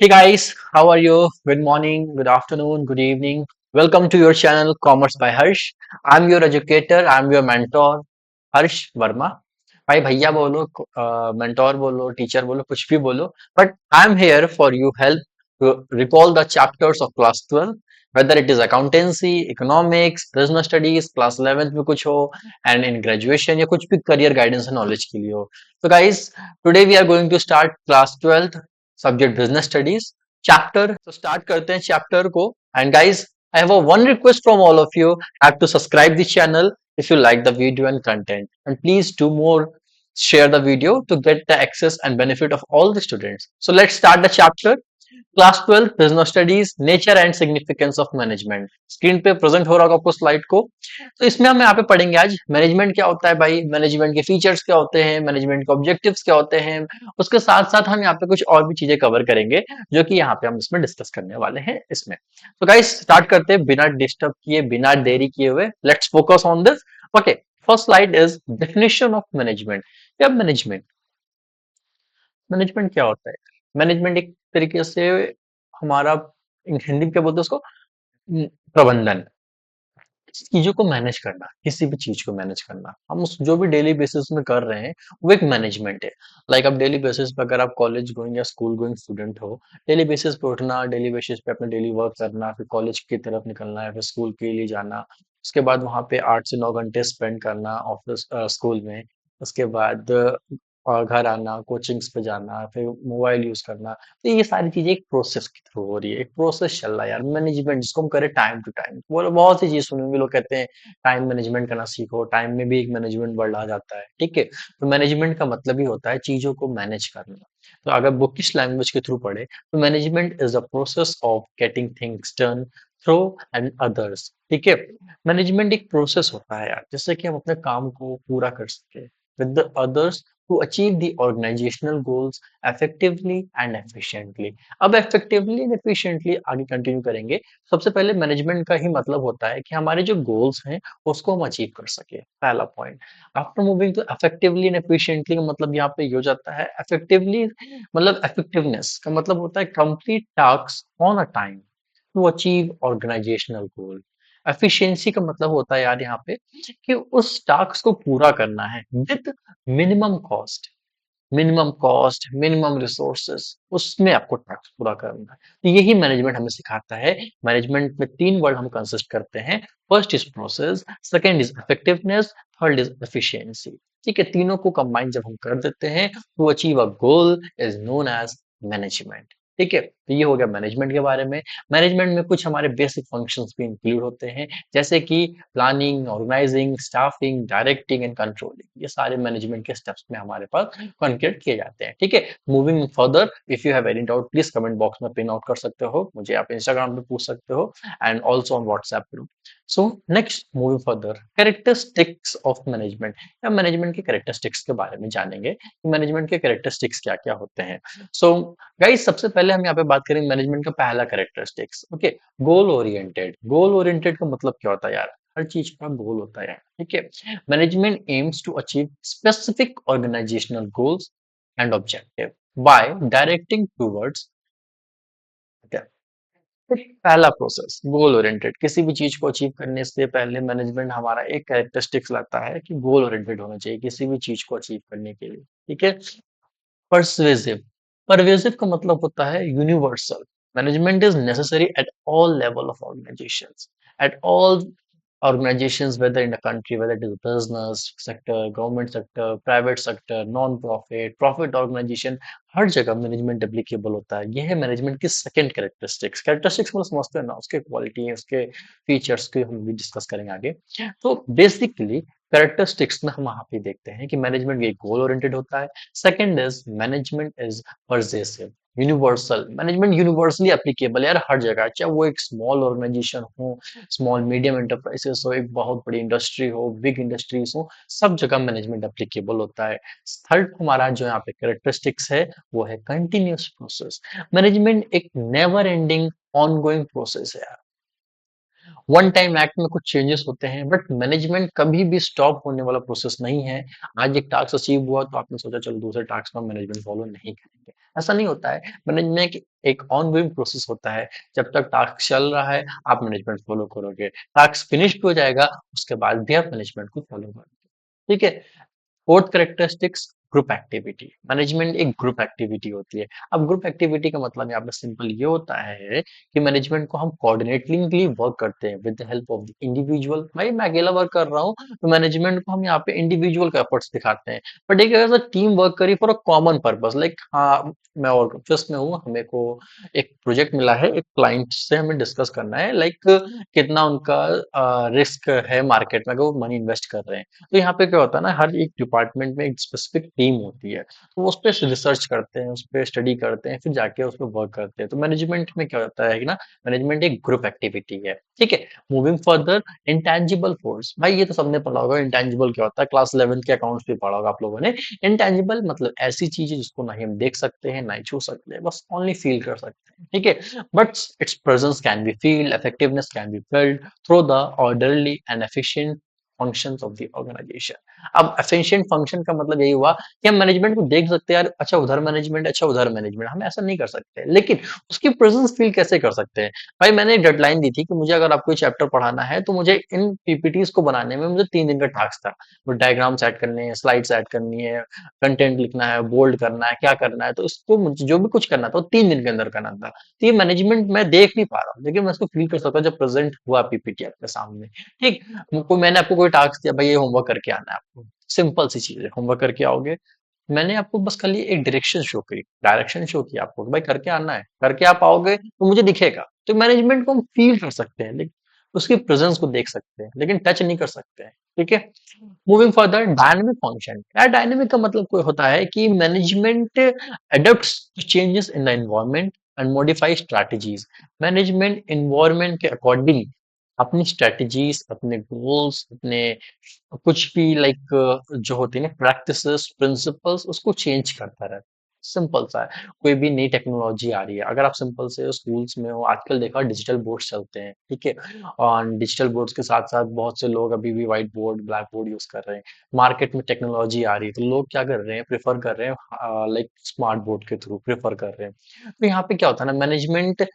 Hey guys, how are you? Good morning, good afternoon, good evening. Welcome to your channel Commerce by Harsh. I'm your educator, I'm your mentor, Harsh Verma. भाई भैया बोलो, mentor बोलो, teacher बोलो, कुछ भी बोलो. But I'm here for you help to recall the chapters of class 12, whether it is accountancy, economics, business studies, class 11th में कुछ हो, and in graduation या कुछ भी career guidance and knowledge के लिए हो. So guys, today we are going to start class 12th subject business studies chapter तो स्टार्ट करते हैं चैप्टर को and guys I have a one request from all of you have to subscribe this channel if you like the video and content and please do more share the video to get the access and benefit of all the students. So let's start the chapter. Class 12 business studies nature and significance of management screen पे present हो रहा होगा आपको slide को. तो इसमें हम यहाँ पे पढ़ेंगे आज मैनेजमेंट क्या होता है भाई, मैनेजमेंट के फीचर्स क्या होते हैं, मैनेजमेंट के ऑब्जेक्टिव्स क्या होते हैं. उसके साथ साथ हम यहाँ पे कुछ और भी चीजें कवर करेंगे जो कि यहाँ पे हम इसमें डिस्कस करने वाले हैं इसमें. तो गाइस स्टार्ट करते हैं बिना डिस्टर्ब किए, बिना देरी किए हुए. Let's focus on this. Okay, first slide is definition of management. या मैनेजमेंट, मैनेजमेंट क्या होता है? मैनेजमेंट एक तरीके से हमारा, हिंदी में क्या बोलते हैं उसको, प्रबंधन. चीजों को मैनेज करना, किसी भी चीज को मैनेज करना, हम उस जो भी डेली बेसिस में कर रहे हैं वो एक मैनेजमेंट है. लाइक अब डेली बेसिस पे अगर आप कॉलेज गोइंग या स्कूल गोइंग स्टूडेंट हो, डेली बेसिस पे उठना, डेली बेसिस पे अपना डेली वर्क करना, फिर कॉलेज की तरफ निकलना है, फिर स्कूल के लिए जाना, उसके बाद वहां पे 8 से 9 घंटे स्पेंड करना ऑफिस स्कूल में, उसके बाद और घर आना, कोचिंग्स पे जाना, फिर मोबाइल यूज करना. तो ये सारी चीजें एक प्रोसेस के थ्रू हो रही है, एक प्रोसेस चल रहा है यार. मैनेजमेंट जिसको हम करें टाइम टू टाइम, वो बहुत सी चीज सुनेंगे, लोग कहते हैं टाइम मैनेजमेंट करना सीखो, टाइम में भी एक मैनेजमेंट वर्ड आ जाता है. ठीक है, तो मैनेजमेंट का मतलब ही होता है चीजों को मैनेज करना. तो अगर बुकिश लैंग्वेज के थ्रू पढ़े तो management is the process of getting things done through and others. ठीक है, मैनेजमेंट एक प्रोसेस होता है यार, जिससे कि हम अपने काम को पूरा कर सके with the others to achieve the organizational goals effectively and efficiently. अब effectively and efficiently आगे कंटिन्यू करेंगे. सबसे पहले मैनेजमेंट का ही मतलब होता है कि हमारे जो गोल्स हैं उसको हम अचीव कर सके, पहला point. After moving to effectively and efficiently का मतलब यहाँ पे ये हो जाता है, effectively मतलब effectiveness का मतलब होता है complete tasks on a time to achieve organizational goal. Efficiency का मतलब होता है यार यहाँ पे कि उस टास्क को पूरा करना है with minimum cost, minimum cost, minimum resources, उसमें आपको टास्क पूरा करना है. तो यही मैनेजमेंट हमें सिखाता है. मैनेजमेंट में तीन वर्ड हम कंसिस्ट करते हैं. First is process, second is effectiveness, third is efficiency. ठीक है, तीनों को कंबाइन जब हम कर देते हैं to achieve a goal is known as management. ठीक है, तो ये हो गया मैनेजमेंट के बारे में. मैनेजमेंट में कुछ हमारे बेसिक फंक्शंस भी इंक्लूड होते हैं, जैसे कि planning, organising, staffing, directing and controlling. ये सारे मैनेजमेंट के स्टेप्स में हमारे पास कॉन्क्रीट किए जाते हैं. ठीक है, moving further, if you have any doubt please comment box में पिन आउट कर सकते हो, मुझे आप इंस्टाग्राम पे पूछ सकते हो and also on WhatsApp group. So next, moving further, characteristics of management. या मैनेजमेंट के कैरेक्टरिस्टिक्स के बारे में जानेंगे कि मैनेजमेंट के कैरेक्टरिस्टिक्स क्या क्या होते हैं. सो गाइस सबसे पहले हम यहाँ पे बात करेंगे मैनेजमेंट का पहला characteristics. Okay, goal oriented. Goal oriented का मतलब क्या होता है यार, हर चीज का गोल होता है. ठीक है, management aims to achieve specific organisational goals and objective by directing towards. पहला प्रोसेस गोल ओरिएंटेड. किसी भी चीज को अचीव करने से पहले मैनेजमेंट हमारा एक कैरेक्टरिस्टिक्स लाता है कि गोल ओरिएंटेड होना चाहिए किसी भी चीज को अचीव करने के लिए. ठीक है, परsuasive. परवेसिव का मतलब होता है universal. Management is necessary at all level of organisations, at all organizations, whether in a country, whether it is business sector, government sector, private sector, non-profit, profit organization, हर जगह मैनेजमेंट एप्लीकेबल होता है. यह है management की second characteristics. Characteristics मतलब समझते हैं ना, उसके क्वालिटी, उसके फीचर्स के हम भी डिस्कस करेंगे आगे. तो बेसिकली कैरेक्टरिस्टिक्स में हम वहां पे देखते हैं कि मैनेजमेंट एक गोल ओरिएंटेड होता है. Second is management is pervasive, universal. Management universally applicable है यार, हर जगह, चाहे वो एक स्मॉल ऑर्गेनाइजेशन हो, स्मॉल मीडियम एंटरप्राइजेस हो, एक बहुत बड़ी इंडस्ट्री हो, बिग इंडस्ट्रीज हो, सब जगह मैनेजमेंट एप्लीकेबल होता है. थर्ड हमारा जो यहाँ पे कैरेक्टरिस्टिक्स है वो है कंटिन्यूअस प्रोसेस. मैनेजमेंट एक नेवर एंडिंग ऑनगोइंग प्रोसेस है. वन टाइम एक्ट में कुछ चेंजेस होते हैं, बट मैनेजमेंट कभी भी स्टॉप होने वाला प्रोसेस नहीं है। आज एक टास्क अचीव हुआ तो आपने सोचा चलो दूसरे टास्क में मैनेजमेंट फॉलो नहीं करेंगे, ऐसा नहीं होता है। मैनेजमेंट एक ऑनगोइंग प्रोसेस होता है। जब तक टास्क चल रहा है आप मैनेजमेंट फॉलो करोगे, टास्क फिनिश हो जाएगा उसके बाद भी आप मैनेजमेंट को फॉलो करोगे, ठीक है। Fourth characteristics, group activity. Management एक ग्रुप एक्टिविटी होती है। अब ग्रुप एक्टिविटी का मतलब यहाँ पे सिंपल ये होता है कि मैनेजमेंट को हम कोऑर्डिनेटिंगली वर्क करते हैं with the help of the individual. भाई मैं अकेला वर्क कर रहा हूँ तो मैनेजमेंट को हम यहाँ पे इंडिविजुअल का एफर्ट्स दिखाते हैं, बट एक अगर टीम वर्क करी for a common purpose, like हाँ मैं और ऑफिस में हूँ, हमें को एक प्रोजेक्ट मिला है, एक क्लाइंट से हमें डिस्कस करना है, लाइक कितना उनका रिस्क है मार्केट में अगर वो मनी इन्वेस्ट कर रहे हैं। तो यहाँ पे क्या होता है ना, हर एक डिपार्टमेंट में एक स्पेसिफिक टीम होती है, तो वो उस पे रिसर्च करते हैं, उस पे स्टडी करते हैं, फिर जाके उस पे वर्क करते हैं। तो मैनेजमेंट में क्या होता है कि ना, मैनेजमेंट एक ग्रुप एक्टिविटी है, ठीक है। Moving further, intangible force. भाई ये तो सबने पढ़ा होगा, इंटेंजिबल क्या होता है, क्लास 11 के अकाउंट्स भी पढ़ा होगा आप लोगों ने। इंटेंजिबल मतलब ऐसी चीज है जिसको ना ही हम देख सकते हैं ना ही छू सकते हैं, बस ओनली फील कर सकते हैं, ठीक है। But it's presence can be field, effectiveness can be failed through the orderly and efficient functions of the organization। अब एफिशिएंट फंक्शन का मतलब यही हुआ कि हम मैनेजमेंट को देख सकते हैं, यार अच्छा उधर मैनेजमेंट, अच्छा उधर मैनेजमेंट, हम ऐसा नहीं कर सकते, लेकिन उसकी प्रेजेंस फील कैसे कर सकते हैं। भाई मैंने एक डेडलाइन दी थी कि मुझे अगर आपको चैप्टर पढ़ाना है तो मुझे इन पीपीटीज को बनाने में मुझे 3 दिन का टास्क था। वो डायग्राम्स ऐड करने हैं, स्लाइड्स ऐड करनी है, कंटेंट लिखना है, बोल्ड करना है, क्या करना है, तो इसको मुझे जो भी कुछ करना था वो 3 दिन के अंदर करना था। तो ये मैनेजमेंट मैं देख नहीं पा रहा हूँ, लेकिन मैं इसको फील कर सकता हूँ जब प्रेजेंट हुआ पीपीटी आपके सामने, ठीक। मैंने आपको कोई टास्क दिया, भाई ये होमवर्क करके आना है आपको, सिंपल सी चीज है, होमवर्क करके आओगे। मैंने आपको बस खाली एक डायरेक्शन शो करी, डायरेक्शन शो किया आपको कि भाई करके आना है, करके आप आओगे तो मुझे दिखेगा। तो मैनेजमेंट को हम फील कर सकते हैं, लेकिन उसकी प्रेजेंस को देख सकते हैं, लेकिन टच नहीं कर सकते हैं, ठीक है। Moving further, dynamic function. यार डायनेमिक का मतलब कोई होता है कि management adopts to changes in the environment and modify strategies. Management environment के अकॉर्डिंग अपनी स्ट्रैटेजीज, अपने गोल्स, अपने कुछ भी लाइक जो होती है ना प्रैक्टिसेस, प्रिंसिपल्स, उसको चेंज करता रहता है। सिंपल सा है। कोई भी नई टेक्नोलॉजी आ रही है, अगर आप सिंपल से स्कूल्स में हो, आजकल देखा डिजिटल बोर्ड्स चलते हैं, ठीक है। और डिजिटल बोर्ड्स के साथ साथ बहुत से लोग अभी भी white board, black board use कर रहे हैं। मार्केट में टेक्नोलॉजी आ रही है तो लोग क्या कर रहे हैं, प्रेफर कर रहे हैं लाइक स्मार्ट बोर्ड के थ्रू प्रेफर कर रहे हैं। तो यहाँ पे क्या होता है ना, मैनेजमेंट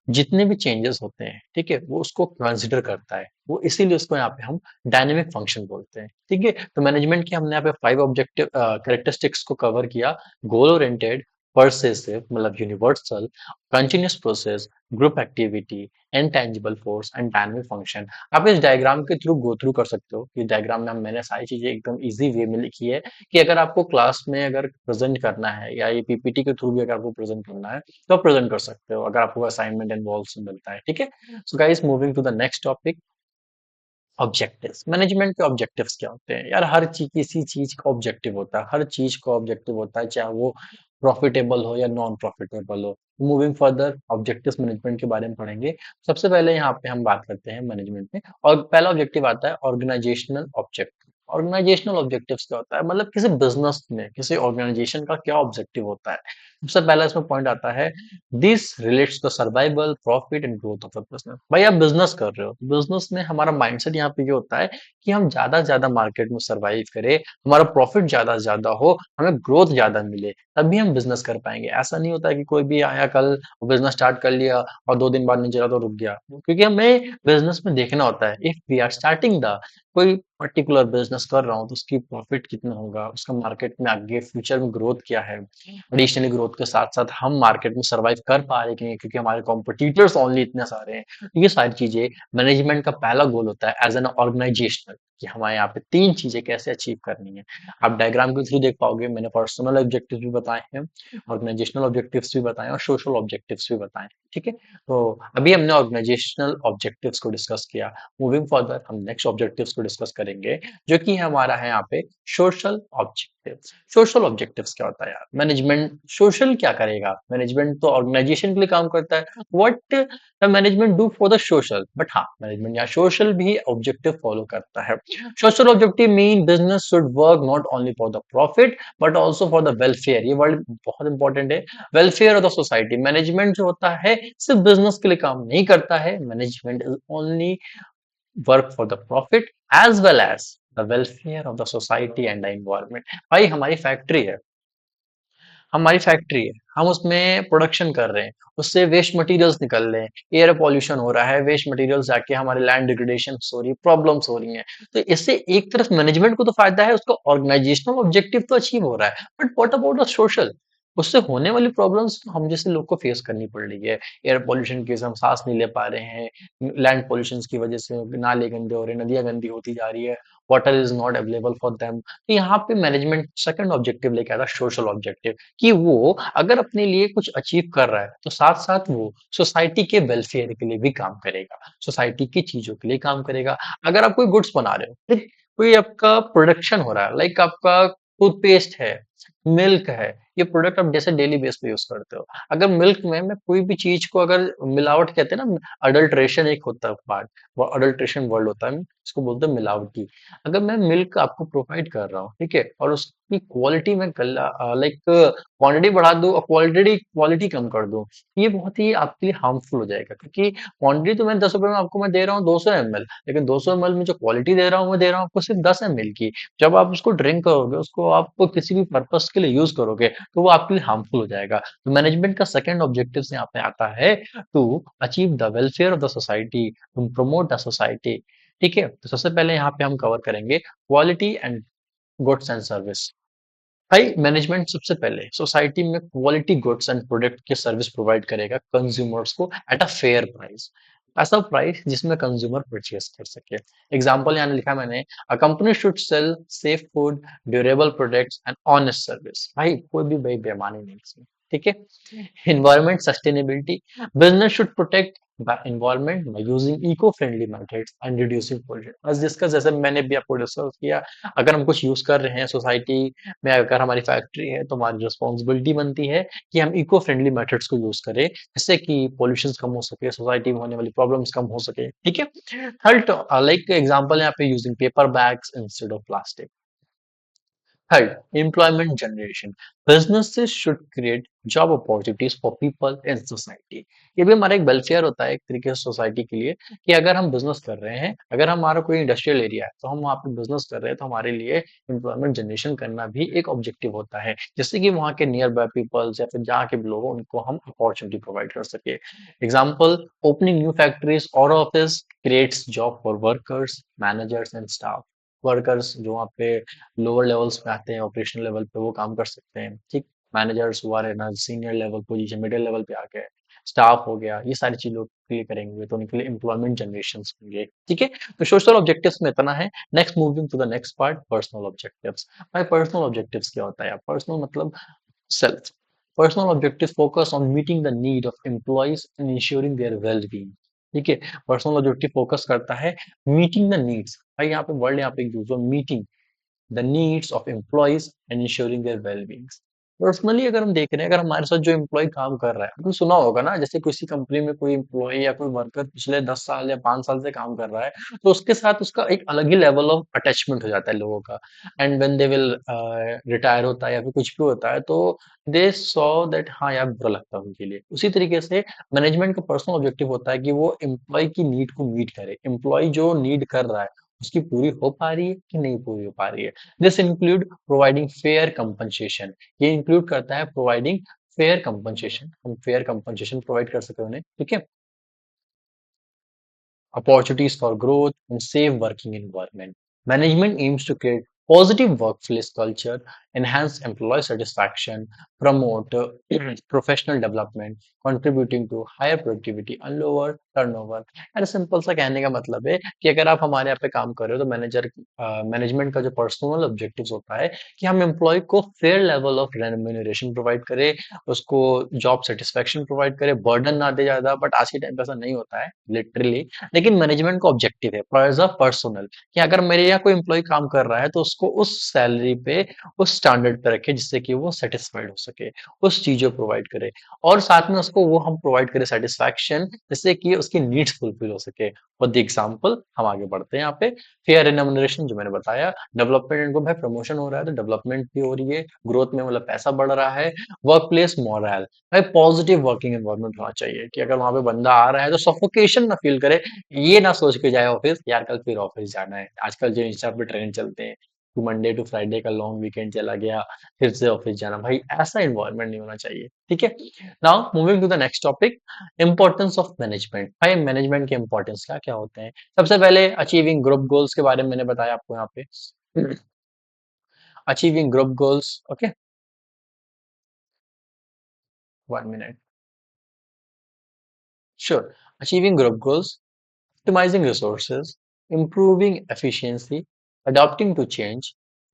जितने भी चेंजेस होते हैं, ठीक है, वो उसको कंसिडर करता है, वो इसीलिए उसको यहाँ पे हम डायनेमिक फंक्शन बोलते हैं, ठीक है। तो मैनेजमेंट के हमने यहाँ पे 5 ऑब्जेक्टिव कैरेक्टरिस्टिक्स को कवर किया। गोल ओरिएंटेड, परसेसिव मतलब universal, continuous process, group activity, intangible force and dynamic function. आप इस डायग्राम के थ्रू गो थ्रू कर सकते हो कि डायग्राम में मैंने सारी चीजें एकदम इजी वे में लिखी है कि अगर आपको क्लास में अगर प्रेजेंट करना है या ये पीपीटी के थ्रू भी अगर आपको प्रेजेंट करना है तो आप प्रेजेंट कर सकते हो, अगर आपको असाइनमेंट इन्वॉल्व मिलता है, ठीक है। So guys, moving to the next topic, objectives. Management के ऑब्जेक्टिव्स क्या होते हैं यार, हर चीज किसी चीज का ऑब्जेक्टिव होता है, हर चीज का ऑब्जेक्टिव होता है, चाहे वो प्रॉफिटेबल हो या नॉन प्रॉफिटेबल हो। मूविंग फर्दर, ऑब्जेक्टिव्स मैनेजमेंट के बारे में पढ़ेंगे। सबसे पहले यहाँ पे हम बात करते हैं मैनेजमेंट में, और पहला ऑब्जेक्टिव आता है ऑर्गेनाइजेशनल ऑब्जेक्टिव। ऑर्गेनाइजेशनल ऑब्जेक्टिव्स क्या होता है, मतलब किसी बिजनेस में किसी ऑर्गेनाइजेशन का क्या ऑब्जेक्टिव होता है। सबसे पहला इसमें पॉइंट आता है, this relates to survival, profit and growth of the business. भाई आप बिजनेस कर रहे हो, बिजनेस में हमारा माइंडसेट यहाँ पे ये होता है कि हम ज्यादा से ज्यादा मार्केट में सर्वाइव करें, हमारा प्रॉफिट ज्यादा से ज्यादा हो, हमें ग्रोथ ज्यादा मिले, तभी हम बिजनेस कर पाएंगे। ऐसा नहीं होता है कि कोई भी आया कल बिजनेस स्टार्ट कर लिया और 2 दिन बाद नहीं चला तो रुक गया, क्योंकि हमें बिजनेस में देखना होता है, if we are starting the कोई पर्टिकुलर बिजनेस कर रहा हूँ तो उसकी प्रॉफिट कितना होगा, उसका मार्केट में आगे फ्यूचर में ग्रोथ क्या है, एडिशनली ग्रोथ के साथ साथ हम मार्केट में सर्वाइव कर पा रहे हैं क्योंकि हमारे कॉम्पिटिटर्स ओनली इतने सारे हैं। तो ये सारी चीजें मैनेजमेंट का पहला गोल होता है एज एन ऑर्गेनाइजेशनल, कि हमारे यहाँ पे 3 चीजें कैसे अचीव करनी है। आप डायग्राम के थ्रू देख पाओगे, मैंने पर्सनल ऑब्जेक्टिव्स भी बताए हैं, ऑर्गेनाइजेशनल ऑब्जेक्टिव्स भी बताए और सोशल ऑब्जेक्टिव्स भी बताए, ठीक है। तो अभी हमने ऑर्गेनाइजेशनल ऑब्जेक्टिव्स को डिस्कस किया। मूविंग फर्दर हम नेक्स्ट ऑब्जेक्टिव्स को डिस्कस करेंगे, जो कि हमारा है यहाँ पे सोशल ऑब्जेक्टिव्स। सोशल ऑब्जेक्टिव्स क्या होता है यार, मैनेजमेंट सोशल क्या करेगा, मैनेजमेंट तो ऑर्गेनाइजेशन के लिए काम करता है, what the management do for the social, but हाँ मैनेजमेंट यहाँ सोशल भी ऑब्जेक्टिव फॉलो करता है। Social objective mean business should work not only for the profit but also for the welfare. ये वर्ड बहुत इंपॉर्टेंट है, welfare of the society. Management जो होता है सिर्फ बिजनेस के लिए काम नहीं करता है। Management is only work for the profit as well as the welfare of the society and the environment. भाई हमारी फैक्ट्री है, हम उसमें प्रोडक्शन कर रहे हैं, उससे वेस्ट मटेरियल्स निकल रहे हैं, एयर पॉल्यूशन हो रहा है, वेस्ट मटेरियल्स जाके हमारे लैंड डिग्रेडेशन हो रही है, प्रॉब्लम्स हो रही हैं। तो इससे एक तरफ मैनेजमेंट को तो फायदा है, उसका ऑर्गेनाइजेशनल ऑब्जेक्टिव तो अचीव हो रहा है, but what about the social? उससे होने वाली प्रॉब्लम्स हम जैसे लोग को फेस करनी पड़ रही है। एयर पॉल्यूशन की वजह से हम सांस नहीं ले पा रहे हैं, लैंड पॉल्यूशन की वजह से नाले गंदे हो रहे हैं, नदियां गंदी होती जा रही है, water is not available for them. तो यहाँ पे मैनेजमेंट सेकंड ऑब्जेक्टिव लेके आता है, सोशल ऑब्जेक्टिव, कि वो अगर अपने लिए कुछ अचीव कर रहा है तो साथ साथ वो सोसाइटी के वेलफेयर के लिए भी काम करेगा, सोसाइटी की चीजों के लिए काम करेगा। अगर आप कोई गुड्स बना रहे हो, ठीक, कोई आपका प्रोडक्शन हो रहा है, लाइक आपका टूथपेस्ट है, मिल्क है, ये प्रोडक्ट आप जैसे डेली बेस पे यूज करते हो। अगर मिल्क में मैं कोई भी चीज को अगर मिलावट कहते हैं ना, अडल्ट्रेशन एक होता है पार्ट, वो अडल्ट्रेशन वर्ड होता है, इसको बोलते हैं मिलावटी। अगर मैं मिल्क आपको प्रोवाइड कर रहा हूँ, ठीक है, और उसकी क्वालिटी में लाइक क्वांटिटी बढ़ा दूं और क्वालिटी क्वालिटी कम कर दूं, ये बहुत ही आपके लिए हार्मफुल हो जाएगा, क्योंकि क्वांटिटी तो मैं 10 रुपए में आपको मैं दे रहा हूँ 200 ml, लेकिन 200 ml में जो क्वालिटी दे रहा हूँ मैं दे रहा हूँ आपको सिर्फ 10 ml की। जब आप उसको ड्रिंक करोगे, उसको आप किसी भी पर्पस के लिए यूज करोगे, तो वो आपके लिए हार्मफुल हो जाएगा। तो मैनेजमेंट का सेकंड ऑब्जेक्टिव यहाँ पे आता है to achieve the welfare of the society, to promote the society. ठीक है, तो सबसे पहले यहाँ पे हम कवर करेंगे quality and goods and service. भाई मैनेजमेंट सबसे पहले सोसाइटी में क्वालिटी गुड्स एंड प्रोडक्ट की सर्विस प्रोवाइड करेगा कंज्यूमर्स को एट अ फेयर प्राइस, ऐसा प्राइस जिसमें कंज्यूमर परचेस कर सके। एग्जांपल यहाँ लिखा है मैंने, a company should sell safe food, durable products and honest service. भाई कोई भी भाई बेईमानी नहीं इसमें, ठीक है। Environment sustainability. Business should protect the environment by using eco-friendly methods and reducing pollution. as discuss, जैसे मैंने भी आपको डिस्कस किया, अगर हम कुछ यूज कर रहे हैं सोसाइटी में, अगर हमारी फैक्ट्री है, तो हमारी रिस्पॉन्सिबिलिटी बनती है कि हम इको फ्रेंडली मेथड्स को यूज करें, जिससे कि पोल्यूशन कम हो सके, सोसाइटी में होने वाली प्रॉब्लम्स कम हो सके, ठीक है। थर्ड, लाइक एग्जांपल यहाँ पे using paper bags instead of plastic. Third, employment generation. Businesses should create job opportunities for people in society. ये भी हमारा एक वेलफेयर होता है एक तरीके से सोसाइटी के लिए, कि अगर हम बिजनेस कर रहे हैं, अगर हमारा कोई इंडस्ट्रियल एरिया है, तो हम वहाँ पे बिजनेस कर रहे हैं, तो हमारे लिए एम्प्लॉयमेंट जनरेशन करना भी एक ऑब्जेक्टिव होता है, जिससे कि वहाँ के नियर बाय पीपल्स या फिर जहाँ के भी लोग हैं, उनको हम अपॉर्चुनिटी प्रोवाइड कर सके। एग्जाम्पल, ओपनिंग न्यू फैक्ट्रीज और office creates job for workers, managers and staff. Workers जो वहाँ पे लोअर लेवल्स पे आते हैं, ऑपरेशनल लेवल पे वो काम कर सकते हैं, ठीक। मैनेजर्स हुआ रहना senior level position, middle level पे आ गए, स्टाफ हो गया, ये सारी चीज लोग के लिए करेंगे, तो उनके लिए एम्प्लॉयमेंट जनरेशन होंगे, ठीक है। तो सोशल ऑब्जेक्टिव्स में इतना है। Next moving to the next part, personal objectives. भाई पर्सनल ऑब्जेक्टिव्स क्या होता है? पर्सनल मतलब self. Personal objective focus on meeting the need of employees and ensuring their well being, ठीक है। पर्सनल ऑब्जेक्टिव फोकस करता है मीटिंग द नीड्स, भाई यहाँ पे वर्ड यहाँ पे यूज हो, meeting the needs of employees and ensuring their well-beings। Personally अगर हम देख रहे हैं, अगर हमारे साथ जो एम्प्लॉय काम कर रहा है, आपने सुना होगा ना, जैसे किसी कंपनी में कोई एम्प्लॉय या कोई वर्कर पिछले 10 साल या 5 साल से काम कर रहा है, तो उसके साथ उसका एक अलग ही लेवल ऑफ अटैचमेंट हो जाता है लोगों का। And when they will retire होता है या फिर कुछ भी होता है, तो दे सॉ दैट, हाँ यार बुरा लगता है उनके लिए। उसी तरीके से मैनेजमेंट का पर्सनल ऑब्जेक्टिव होता है कि वो एम्प्लॉय की नीड को मीट करे, एम्प्लॉय जो नीड कर रहा है उसकी पूरी हो पा रही है कि नहीं पूरी हो पा रही है। This include providing fair compensation, ये इंक्लूड करता है प्रोवाइडिंग फेयर कंपनसेशन, हम फेयर कंपनसेशन प्रोवाइड कर सके उन्हें, ठीक है। opportunities for growth, and safe working environment. Management aims to create positive workplace culture, enhance employee satisfaction, promote professional development, contributing to higher productivity and lower turnover। यार simple सा कहने का मतलब है कि अगर आप हमारे यहाँ पे काम कर रहे हो, तो मैनेजमेंट का जो पर्सनल ऑब्जेक्टिव्स होता है कि हम एम्प्लॉय को fair level of remuneration provide करें, उसको जॉब सेटिस्फेक्शन प्रोवाइड करें, बर्डन ना दे ज्यादा, बट आज के टाइम पे ऐसा नहीं होता है लिटरली। लेकिन मैनेजमेंट का ऑब्जेक्टिव है एज अ पर्सनल, कि अगर मेरे यहाँ कोई एम्प्लॉय काम कर रहा है, तो उसको उस सैलरी पे, उस स्टैंडर्ड पे रखे जिससे कि वो सेटिस्फाइड हो सके, उस चीज़ों प्रोवाइड करे और साथ में उसको वो हम प्रोवाइड करें सेटिस्फैक्शन जिससे कि उसकी नीड्स फुलफिल हो सके। फॉर द एग्जांपल हम आगे बढ़ते हैं यहाँ पे फेयर रेम्युनरेशन जो मैंने बताया, डेवलपमेंट इनको भाई प्रमोशन हो रहा है तो डेवलपमेंट भी हो रही है, ग्रोथ में मतलब पैसा बढ़ रहा है, वर्क प्लेस मोरल भाई पॉजिटिव वर्किंग एनवायरनमेंट होना चाहिए कि अगर वहां पे बंदा आ रहा है तो सफोकेशन ना फील करे, ये ना सोच के जाए ऑफिस यार कल फिर ऑफिस जाना है। आजकल जो इंस्टा पे ट्रेंड चलते हैं कि मंडे टू फ्राइडे का लॉन्ग वीकेंड चला गया फिर से ऑफिस जाना, भाई ऐसा एनवायरनमेंट नहीं होना चाहिए। ठीक है, now moving to the next topic, importance of management. भाई मैनेजमेंट के इंपॉर्टेंस क्या क्या होते हैं? सबसे पहले अचीविंग ग्रुप गोल्स के बारे में मैंने बताया आपको यहाँ पे, achieving group goals, okay, 1 minute, sure, achieving group goals, optimizing resources, improving efficiency, adapting to change,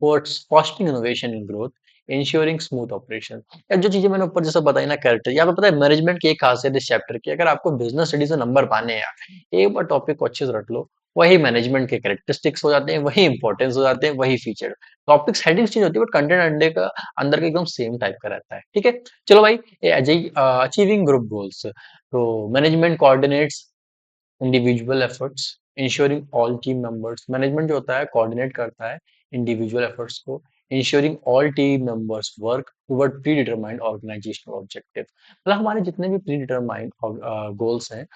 fostering innovation and growth, ensuring smooth operation। यार जो चीजें मैंने ऊपर जैसा बताई ना कैरेक्टर, यहाँ पे पता है मैनेजमेंट की एक खासियत इस चैप्टर की, अगर आपको बिजनेस स्टडीज से नंबर पाने हैं यार एक बार टॉपिक को अच्छे से रट लो, वही मैनेजमेंट के कैरेक्टरिस्टिक्स हो जाते हैं, वही इंपॉर्टेंस हो जाते हैं, वही फीचर, टॉपिक्स हेडिंग्स चेंज होती है बट कंटेंट अंदर का एकदम सेम टाइप का रहता है। ठीक है, चलो भाई, अजय, अचीविंग ग्रुप गोल्स, तो management coordinates individual efforts ensuring all team members, management जो होता है कोऑर्डिनेट करता है इंडिविजुअल एफर्ट्स को, ensuring all team members work toward predetermined organisational objective, मतलब हमारे जितने भी प्री डिटरमाइंड गोल्स हैं,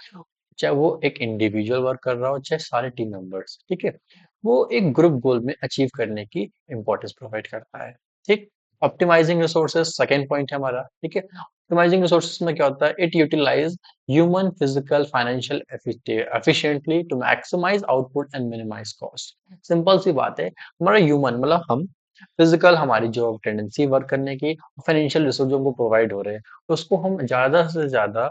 चाहे वो एक इंडिविजुअल वर्क कर रहा हो चाहे सारे टीम मेंबर्स, ठीक है, वो एक ग्रुप गोल में अचीव करने की इंपॉर्टेंस प्रोवाइड करता है। ठीक, ऑप्टिमाइजिंग रिसोर्सेज सेकेंड पॉइंट है हमारा। ठीक है, ऑप्टिमाइजिंग रिसोर्सेज में क्या होता है, it utilise human physical financial efficiently to maximise output and minimise cost. Simple सी बात है, हमारा ह्यूमन मतलब हम फिजिकल हमारी जो टेंडेंसी वर्क करने की, फाइनेंशियल रिसोर्स जो हमको प्रोवाइड हो रहे हैं, उसको हम ज्यादा से ज्यादा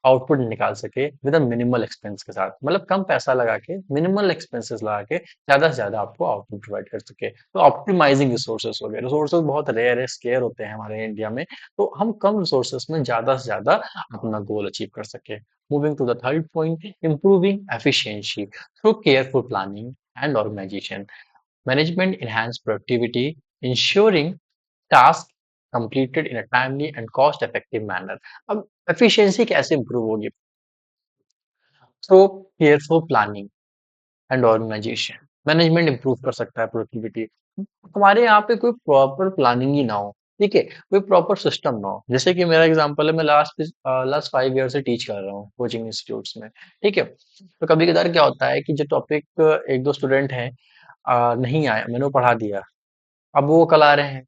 आउटपुट निकाल सके विद अ मिनिमल एक्सपेंस के साथ, मतलब कम पैसा लगा के मिनिमल एक्सपेंसेस लगा के ज्यादा से ज्यादा आपको आउटपुट प्रोवाइड कर सके, तो ऑप्टिमाइजिंग रिसोर्सेस हो गए। रिसोर्सेस बहुत रेयर है, स्केयर होते हैं हमारे इंडिया में, तो हम कम रिसोर्सेस में ज्यादा से ज्यादा अपना गोल अचीव कर सके। Moving to the third point, improving efficiency through careful planning and organisation, management enhance productivity, ensuring tasks completed in a timely and cost effective manner। अब एफिशिएंसी कैसे इंप्रूव होगी? Through careful planning and organisation, management improve कर सकता है productivity. हमारे यहाँ पे कोई प्रॉपर प्लानिंग ही ना हो, ठीक है, कोई प्रॉपर सिस्टम ना हो, जैसे कि मेरा एग्जांपल है, मैं लास्ट 5 ईयर से टीच कर रहा हूँ कोचिंग इंस्टीट्यूट्स में। ठीक है, तो कभी कदार क्या होता है कि जो टॉपिक एक दो स्टूडेंट हैं नहीं आया, मैंने वो पढ़ा दिया, अब वो कल आ रहे हैं,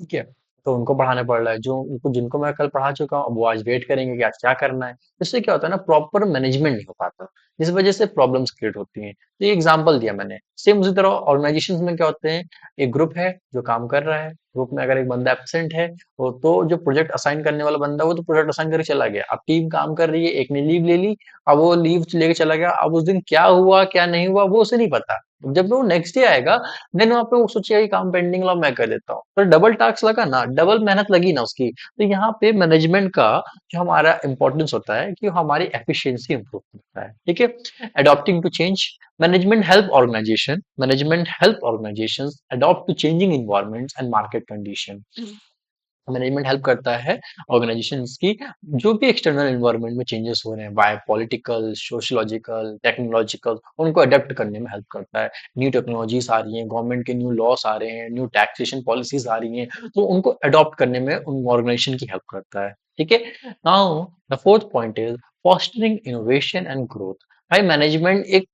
ठीक है, तो उनको पढ़ाना पड़ रहा है, जो उनको जिनको मैं कल पढ़ा चुका हूँ अब वो आज वेट करेंगे कि आज क्या करना है। इससे क्या होता है ना, प्रॉपर मैनेजमेंट नहीं हो पाता, जिस वजह से प्रॉब्लम्स क्रिएट होती हैं। तो ये एग्जांपल दिया मैंने, सेम उसी तरह ऑर्गेनाइजेशंस में क्या होते हैं, एक ग्रुप है जो काम कर रहा है, ग्रुप में अगर एक बंदा एब्सेंट है, वो तो जो प्रोजेक्ट असाइन करने वाला बंदा है, वो तो प्रोजेक्ट असाइन करके चला गया, अब टीम काम कर रही है, एक ने लीव ले ली, अब वो लीव लेके चला गया, अब उस दिन क्या हुआ क्या नहीं हुआ वो उसे नहीं पता, जब वो नेक्स्ट डे आएगा देन वहां पे वो सोचेगा कि काम पेंडिंग ला मैं कर देता हूँ, तो डबल टास्क लगा ना, डबल मेहनत लगी ना उसकी। तो यहाँ पे मैनेजमेंट का जो हमारा इंपॉर्टेंस होता है कि हमारी एफिशिएंसी इंप्रूव करता है। ठीक है, adopting to change, management help organisation adopt to changing environments and market condition. Management help करता है ऑर्गेनाइजेशंस की, जो भी एक्सटर्नल एनवायरनमेंट में चेंजेस हो रहे हैं, बाय पॉलिटिकल सोशियोलॉजिकल टेक्नोलॉजिकल, उनको अडेप्ट करने में हेल्प करता है। न्यू टेक्नोलॉजीज आ रही हैं, गवर्नमेंट के न्यू लॉस आ रहे हैं, न्यू टैक्सेशन पॉलिसीज आ रही हैं, तो उनको अडॉप्ट करने में उन ऑर्गेनाइजेशन की हेल्प करता है। ठीक है, now the fourth point is fostering innovation and growth. भाई मैनेजमेंट एक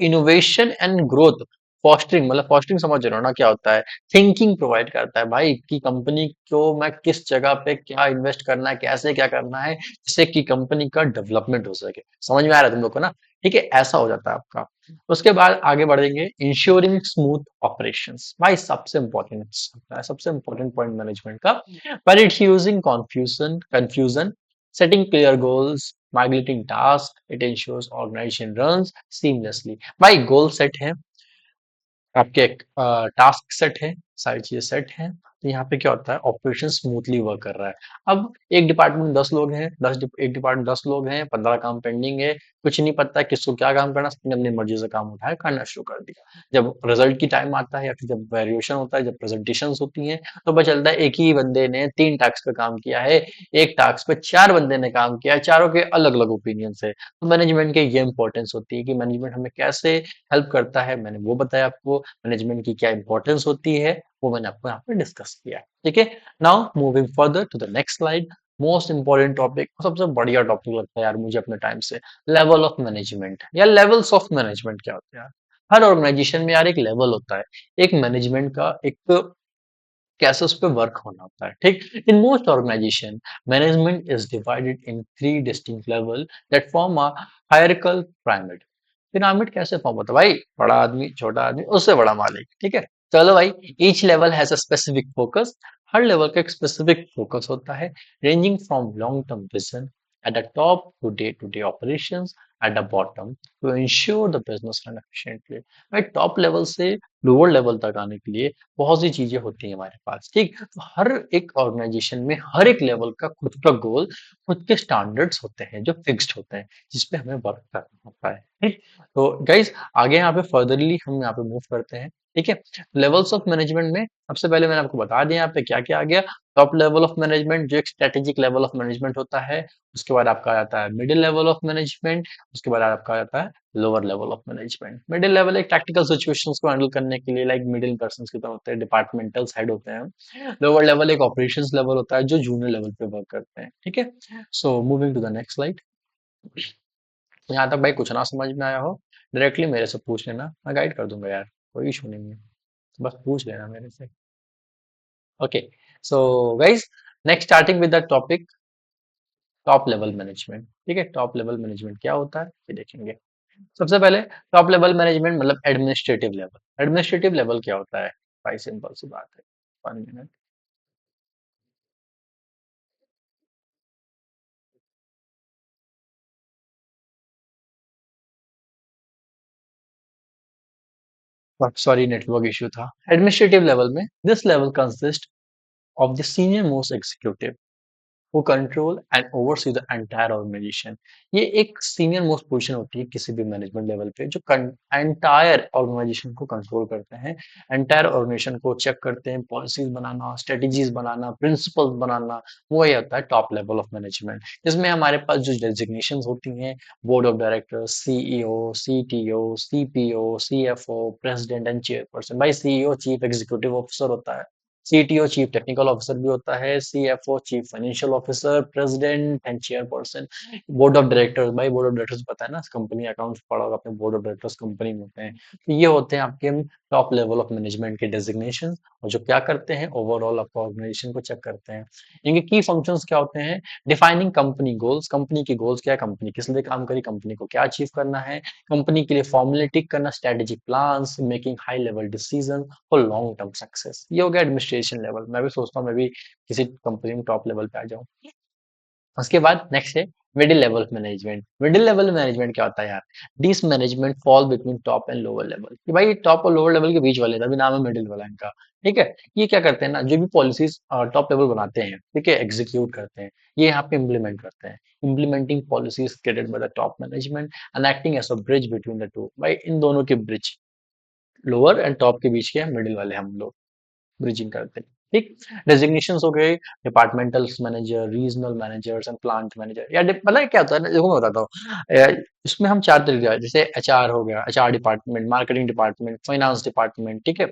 इनोवेशन एंड ग्रोथ, फॉस्टरिंग मतलब फॉस्टरिंग समझ रहे हो ना क्या होता है, थिंकिंग प्रोवाइड करता है भाई कि कंपनी को मैं किस जगह पे क्या इन्वेस्ट करना है, कैसे क्या करना है, जिससे कि कंपनी का डेवलपमेंट हो सके। समझ में आ रहा है तुम लोग को ना? ठीक है, ऐसा हो जाता है आपका। उसके बाद आगे बढ़ेंगे, इंश्योरिंग स्मूथ ऑपरेशंस, भाई सबसे इंपॉर्टेंट है, सबसे इंपॉर्टेंट पॉइंट मैनेजमेंट का, पर it using confusion, setting clear goals, migrating tasks, it ensures organization runs seamlessly। भाई गोल सेट है, आपके टास्क सेट है, सारी चीजें सेट हैं, तो यहाँ पे क्या होता है, ऑपरेशन स्मूथली वर्क कर रहा है। अब एक डिपार्टमेंट में 10 लोग हैं, एक डिपार्टमेंट 10 लोग हैं, 15 काम पेंडिंग है, कुछ नहीं पता किसको क्या काम करना, सबने अपनी मर्जी से काम उठाया, करना शुरू कर दिया। जब रिजल्ट की टाइम आता है या फिर जब वेरिएशन होता है, जब प्रेजेंटेशन होती हैं, तो पता चलता है एक ही बंदे ने 3 टास्क पे काम किया है, एक टास्क पे 4 बंदे ने काम किया है, चारों के अलग अलग ओपिनियन है। तो मैनेजमेंट की ये इंपॉर्टेंस होती है कि मैनेजमेंट हमें कैसे हेल्प करता है, मैंने वो बताया आपको। मैनेजमेंट की क्या इंपॉर्टेंस होती है वो मैंने आपको यहाँ पे डिस्कस किया है, ठीक है। Now moving further to the next slide, most important topic, सबसे बढ़िया टॉपिक लगता है यार मुझे अपने टाइम से, लेवल ऑफ मैनेजमेंट या लेवल्स ऑफ मैनेजमेंट क्या होते हैं यार। हर ऑर्गेनाइजेशन में यार एक लेवल होता है, एक मैनेजमेंट का एक कैसे उस पे वर्क होना होता है, ठीक। In most organisation management is divided in 3 distinct level that form a hierarchical pyramid. Pyramid कैसे फॉर्म होता है भाई, बड़ा आदमी छोटा आदमी उससे बड़ा मालिक, ठीक है। चलो भाई, each level has a specific focus, हर लेवल का एक स्पेसिफिक फोकस होता है, ranging from long term vision at the top to day operations at the bottom to ensure the business run efficiently. भाई टॉप लेवल से lower level तक आने के लिए बहुत सी चीजें होती हैं हमारे पास, ठीक। तो हर एक ऑर्गेनाइजेशन में हर एक लेवल का खुद का गोल, खुद के स्टैंडर्ड्स होते हैं जो फिक्स्ड होते हैं, जिसपे हमें वर्क करना होता है, ठीक। तो गाइज आगे यहाँ पे फर्दरली हम यहाँ पे मूव करते हैं, ठीक है। लेवल्स ऑफ मैनेजमेंट में सबसे पहले मैंने आपको बता दिया यहाँ पे क्या क्या आ गया। टॉप लेवल ऑफ मैनेजमेंट जो एक स्ट्रेटेजिक लेवल ऑफ मैनेजमेंट होता है, उसके बाद आपका आ जाता है मिडिल लेवल ऑफ मैनेजमेंट, उसके बाद आपका आ जाता है lower level of management. Middle level एक टैक्टिकल सिचुएशंस को हैंडल करने के लिए लाइक मिडिल पर्सन की तरह होते हैं, डिपार्टमेंटल हेड होते हैं। लोअर लेवल एक ऑपरेशंस लेवल होता है जो जूनियर लेवल पे वर्क करते हैं, ठीक है। So moving to the next slide. यहाँ तक भाई कुछ ना समझ में आया हो, डायरेक्टली मेरे से पूछ लेना, मैं गाइड कर दूंगा यार, कोई इशू नहीं है, बस पूछ लेना मेरे से। Okay, so guys next starting with the topic top level management, ठीक है। टॉप लेवल मैनेजमेंट क्या होता है ये देखेंगे। सबसे पहले टॉप लेवल मैनेजमेंट मतलब एडमिनिस्ट्रेटिव लेवल। एडमिनिस्ट्रेटिव लेवल क्या होता है भाई, सिंपल सी बात है, 1 मिनट। सॉरी नेटवर्क इश्यू था। एडमिनिस्ट्रेटिव लेवल में this level consist of the senior most executive who control and oversee the entire organization। ये एक सीनियर मोस्ट पोजीशन होती है किसी भी मैनेजमेंट लेवल पे जो एंटायर ऑर्गेनाइजेशन को कंट्रोल करते हैं, एंटायर ऑर्गेनाइजेशन को चेक करते हैं, पॉलिसीज बनाना, स्ट्रेटेजीज बनाना, प्रिंसिपल्स बनाना, वो ये होता है टॉप लेवल ऑफ मैनेजमेंट। जिसमें हमारे पास जो डेजिग्नेशन होती हैं, board of director, CEO, CTO, CPO, CFO, president and chairperson. भाई सीईओ चीफ एग्जीक्यूटिव ऑफिसर होता है, सीटीओ चीफ टेक्निकल ऑफिसर भी होता है, CFO chief financial officer, president and chairperson. Board of directors, भाई बोर्ड ऑफ डायरेक्टर्स पता है ना, कंपनी अकाउंट्स पढ़ा होगा आपने, बोर्ड ऑफ डायरेक्टर्स कंपनी में होते हैं। तो ये होते हैं आपके टॉप लेवल ऑफ मैनेजमेंट के डेजिग्नेशन, और जो क्या करते हैं ओवरऑल आपका ऑर्गेनाइजेशन को चेक करते हैं। इनके की फंक्शंस क्या होते हैं, डिफाइनिंग कंपनी गोल्स, कंपनी की गोल्स क्या है, कंपनी किस लिए काम करी, कंपनी को क्या अचीव करना है, कंपनी के लिए फॉर्मूले टिक करना, strategic plans, making high level decision for long term success. ये हो गया एडमिनिस्ट्रेशन लेवल। मैं भी सोचता हूँ मैं भी किसी कंपनी में टॉप लेवल पे आ जाऊँ। उसके बाद नेक्स्ट है middle level management. Middle level management क्या होता है यार, this management fall between top and lower level. कि भाई टॉप और लोअर लेवल के बीच वाले, तभी नाम है मिडिल वाला इनका, ठीक है। ये क्या करते हैं ना, जो भी पॉलिसीज टॉप लेवल बनाते हैं, ठीक है, एग्जीक्यूट करते हैं, ये यहाँ पे इम्प्लीमेंट करते हैं। Implementing policies created by the top management and acting as a bridge between the two. भाई इन दोनों के ब्रिज, लोअर एंड टॉप के बीच के मिडिल वाले हम लोग ब्रिजिंग करते हैं, ठीक। डेजिग्नेशन हो गए, departmental manager, regional managers and plant manager. या पता है क्या होता है ना, देखो मैं बताता हूँ, इसमें हम 4 तरीके हैं, जैसे एचआर हो गया, HR department, marketing department, finance department, ठीक है।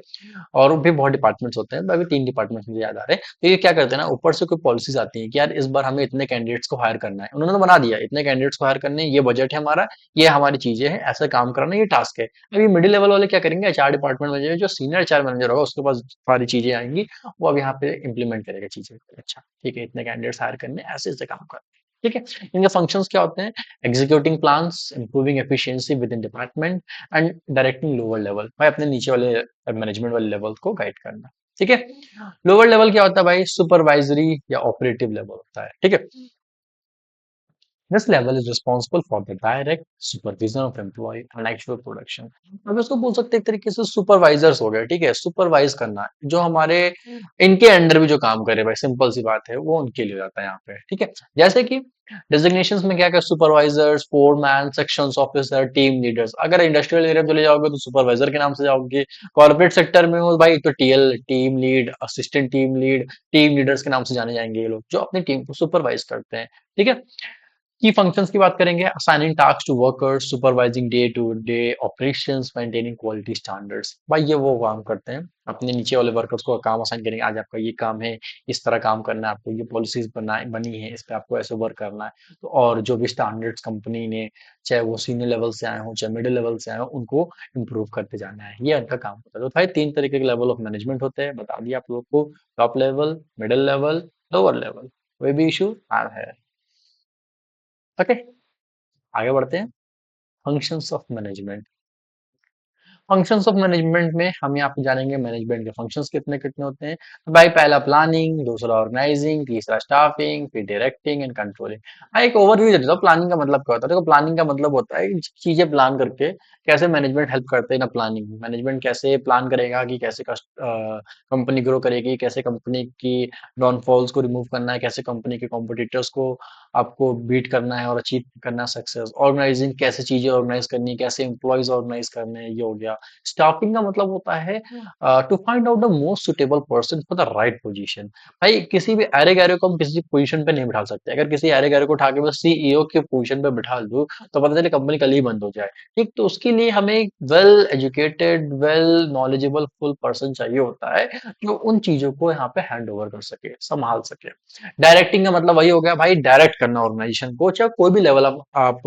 और भी बहुत डिपार्टमेंट्स होते हैं, अभी 3 डिपार्टमेंट्स मुझे याद आ रहे हैं। तो ये क्या करते हैं ना, ऊपर से कोई पॉलिसीज आती है कि यार इस बार हमें इतने कैंडिडेट्स को हायर करना है, उन्होंने तो बना दिया इतने कैंडिडेट्स को हायर करने हैं, ये बजट है हमारा, ये हमारी चीजें हैं, ऐसा काम करना, ये टास्क है। अभी मिडिल लेवल वाले क्या करेंगे, एचआर डिपार्टमेंट में जो सीनियर एचआर मैनेजर होगा उसके पास सारी चीजें आएंगी, वो अब यहाँ पे इम्प्लीमेंट करेगा चीजें। अच्छा ठीक है, इतने कैंडिडेट्स हायर करने, ऐसे ऐसे काम कर, ठीक है। इनके फंक्शंस क्या होते हैं, executing plans, improving efficiency with in department and directing lower level. भाई अपने नीचे वाले मैनेजमेंट वाले लेवल को गाइड करना, ठीक है। लोअर लेवल क्या होता है भाई, सुपरवाइजरी या ऑपरेटिव लेवल होता है, ठीक है। This level is responsible for the direct supervision of employee and actual production. अब इसको बोल सकते हैं एक तरीके से सुपरवाइजर्स हो गए, ठीक है, सुपरवाइज करना जो हमारे इनके अंडर भी जो काम करे, भाई सिंपल सी बात है, वो उनके लिए जाता है यहाँ पे, ठीक है। जैसे कि डेजिग्नेशंस में क्या क्या, supervisors, foreman, sections officer, team leaders. अगर इंडस्ट्रियल एरिया में चले जाओगे तो सुपरवाइजर के नाम से जाओगे। कॉर्पोरेट सेक्टर में हो भाई तो TL, team lead, assistant team lead, team leaders के नाम से जाने जाएंगे ये लोग जो अपनी टीम को सुपरवाइज करते हैं, ठीक है। की फंक्शंस की बात करेंगे, assigning task to workers, supervising day to day operations, maintaining quality standards. भाई ये वो काम करते हैं, अपने नीचे वाले वर्कर्स को काम असाइन करेंगे, आज आपका ये काम है, इस तरह काम करना है आपको, ये पॉलिसीज बनी है, इस पे आपको ऐसे वर्क करना है। तो और जो भी स्टैंडर्ड्स कंपनी ने, चाहे वो सीनियर लेवल से आए हों चाहे मिडिल लेवल से आए हों, उनको इम्प्रूव करते जाना है, ये उनका काम होता है। तो भाई तीन तरीके के लेवल ऑफ मैनेजमेंट होते हैं, बता दिया आप लोग को, top level, middle level, lower level. कोई भी इशू आ है? ओके, आगे बढ़ते हैं। Functions of management. Functions of management में हम यहाँ पे जानेंगे मैनेजमेंट के फंक्शंस कितने कितने होते हैं। तो भाई पहला प्लानिंग, दूसरा ऑर्गेनाइजिंग, तीसरा स्टाफिंग, फिर डायरेक्टिंग एंड कंट्रोलिंग। हाँ, एक ओवरव्यू दे देता हूँ प्लानिंग का मतलब क्या होता है। देखो प्लानिंग का मतलब होता है चीजें प्लान करके कैसे मैनेजमेंट हेल्प करते हैं ना। प्लानिंग मैनेजमेंट कैसे प्लान करेगा कि कैसे कंपनी ग्रो करेगी, कैसे कंपनी की डाउनफॉल्स को रिमूव करना है, कैसे कंपनी के कॉम्पिटिटर्स को आपको बीट करना है और अचीव करना है सक्सेस। ऑर्गेनाइजिंग कैसे चीजें ऑर्गेनाइज करनी है, कैसे एम्प्लॉयज ऑर्गेनाइज करने हैं, ये हो गया। स्टाफिंग का मतलब होता है to find out the most suitable person for the right position. भाई किसी भी अरे गहरे को हम किसी पोजीशन पे नहीं बिठा सकते। अगर किसी अरे गहरे को उठा के बस सीईओ के पोजीशन पे बिठा दूं तो पता चले कंपनी कल ही बंद हो जाए, ठीक। तो उसके लिए हमें एक well educated, well knowledgeable full person चाहिए होता है जो उन चीजों को यहाँ पे हैंड ओवर कर सके, संभाल सके। डायरेक्टिंग का मतलब वही हो गया भाई, डायरेक्ट करना ऑर्गेनाइजेशन को, चाहे कोई भी लेवल आप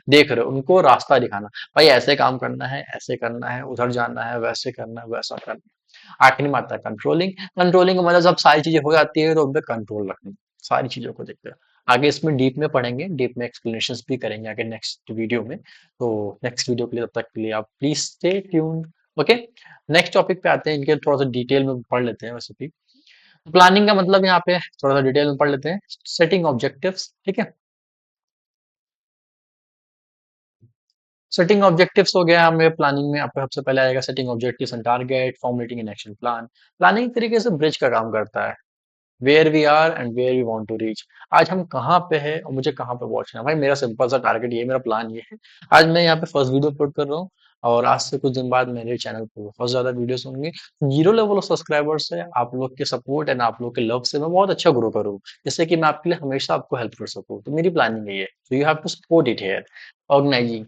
देख रहे हो, उनको रास्ता दिखाना। भाई ऐसे काम करना है, ऐसे करना है, उधर जाना है, वैसे करना है, वैसा करना है। आखिरी में आता है कंट्रोलिंग। कंट्रोलिंग का मतलब जब सारी चीजें हो जाती है तो उन पे कंट्रोल रखना, सारी चीजों को देखते हैं। आगे इसमें डीप में पढ़ेंगे, डीप में एक्सप्लेनेशन भी करेंगे आगे नेक्स्ट वीडियो में। तो नेक्स्ट वीडियो के लिए, तब तक के लिए आप please stay tuned. Okay, next topic पे आते हैं, इनके थोड़ा सा डिटेल में पढ़ लेते हैं वैसे भी। प्लानिंग का मतलब यहाँ पे थोड़ा सा डिटेल में पढ़ लेते हैं। सेटिंग ऑब्जेक्टिव्स, ठीक है। सेटिंग ऑब्जेक्टिव्स हो गया हमें प्लानिंग में। आपको सबसे पहले आएगा setting objectives and target, formulating an action plan. Planning एक तरीके से ब्रिज का काम करता है, where we are and where we want to reach. आज हम कहाँ पे हैं और मुझे कहाँ पे पहुंचना है। भाई मेरा सिंपल सा टारगेट ये, मेरा प्लान ये है। आज मैं यहाँ पे फर्स्ट वीडियो अपलोड कर रहा हूँ और आज से कुछ दिन बाद मेरे चैनल पे बहुत ज्यादा वीडियोस होंगे। जीरो लेवल ऑफ सब्सक्राइबर्स है, आप लोग के सपोर्ट एंड आप लोग के लव से मैं बहुत अच्छा ग्रो करूँ, जिससे कि मैं आपके लिए हमेशा आपको हेल्प कर सकूँ। तो मेरी प्लानिंग ये है, so you have to support it here. Organising,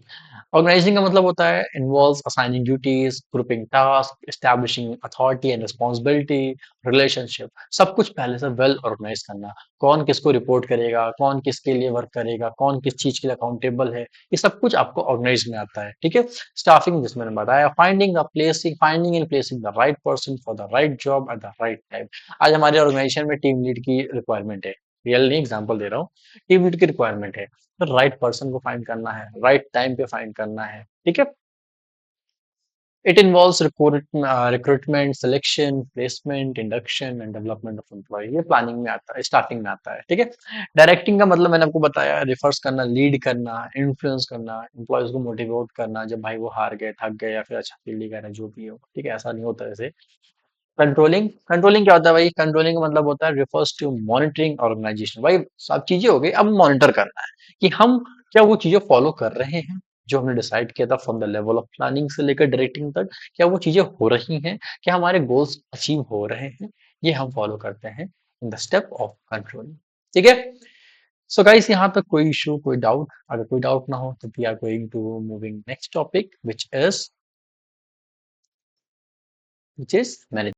organising का मतलब होता है involves assigning duties, grouping task, establishing authority and responsibility, relationship. सब कुछ पहले से वेल ऑर्गेनाइज करना। कौन किसको रिपोर्ट करेगा, कौन किसके लिए वर्क करेगा, कौन किस चीज के लिए अकाउंटेबल है, ये सब कुछ आपको ऑर्गेनाइज में आता है, ठीक है। स्टाफिंग जिसमें मैंने बताया, finding and placing the right person for the right job at the right time. आज हमारे ऑर्गेनाइजेशन में टीम लीड की रिक्वायरमेंट है, रियल नहीं एग्जाम्पल दे रहा हूँ। टीम लीड की रिक्वायरमेंट है, तो राइट पर्सन को फाइंड करना है, राइट टाइम पे फाइंड करना है, ठीक है। It involves recruitment, selection, placement, induction and development of employee। ये प्लानिंग में आता है, स्टार्टिंग में आता है, ठीक है। डायरेक्टिंग का मतलब मैंने आपको बताया, रिफर्स करना, लीड करना, इन्फ्लुएंस करना, एम्प्लॉयज को मोटिवेट करना जब भाई वो हार गए, थक गए या फिर अच्छा फील नहीं कर रहे, जो भी हो, ठीक है, ऐसा नहीं होता ऐसे। कंट्रोलिंग, कंट्रोलिंग क्या होता है भाई? कंट्रोलिंग का मतलब होता है रिफर्स टू मॉनिटरिंग ऑर्गेनाइजेशन। भाई सब चीजें हो गई, अब मॉनिटर करना है कि हम क्या वो चीजें फॉलो कर रहे हैं जो हमने डिसाइड किया था from the level of planning से लेकर डायरेक्टिंग तक। क्या वो चीजें हो रही हैं, क्या हमारे गोल्स अचीव हो रहे हैं, ये हम फॉलो करते हैं in the step of controlling, ठीक है। सो गाइस यहाँ तक कोई इशू, कोई डाउट? अगर कोई डाउट ना हो तो we are going to moving next topic which is management.